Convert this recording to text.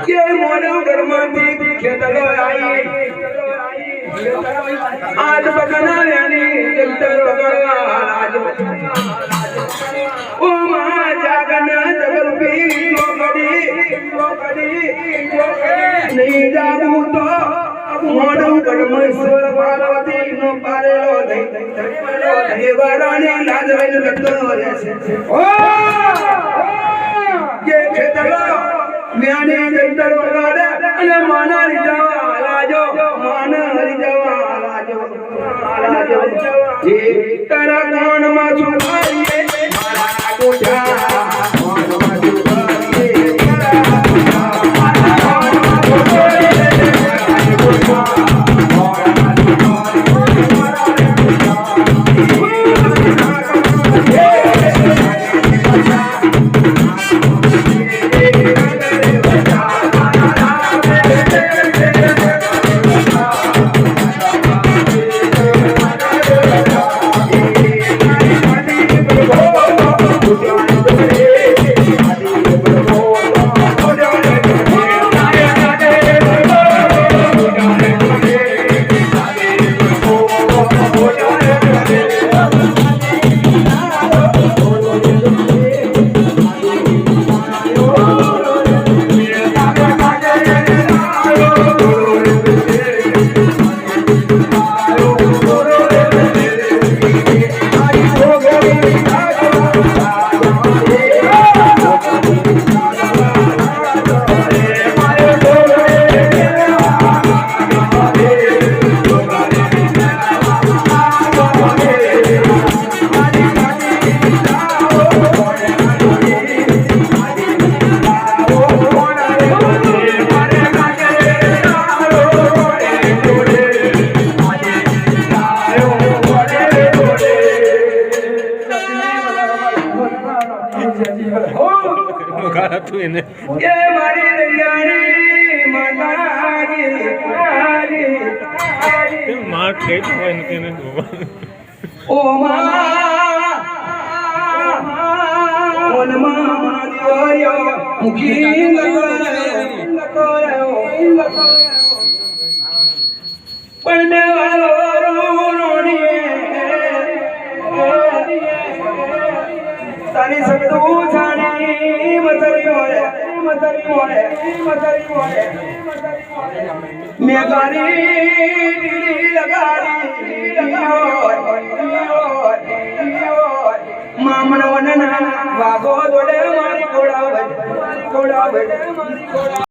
કે મોનો ઘરમાંથી ખેતરો આવી આજ બગનાની જંતર વગરવા આજ ઓ મા જાગના જગલપી ગોગડી નહીં જાવું તો મોનો ઘરમેશ્વર પાર્વતી નો પારેલો દેવરાની લાજ લઈને લડતો રહેશે ઓ કે ખેતરો મ્યાની જંતર વગાડે અને માના રીજાવા લાજો માના રીજાવા લાજો જે તારા કોણ માં છુપાઈએ મારા કોઠા કોણ માં છુપાઈએ ये मारी दरियानी माताजी मार खेत हो इनके ने ओ मां दिवारिया मुखी पढ़ने वालो तारी सकतो जानी मतरी मोरे मैं गाड़ी लगाड़ी मामन वनना वागो दोड़े मारी घोड़ा बज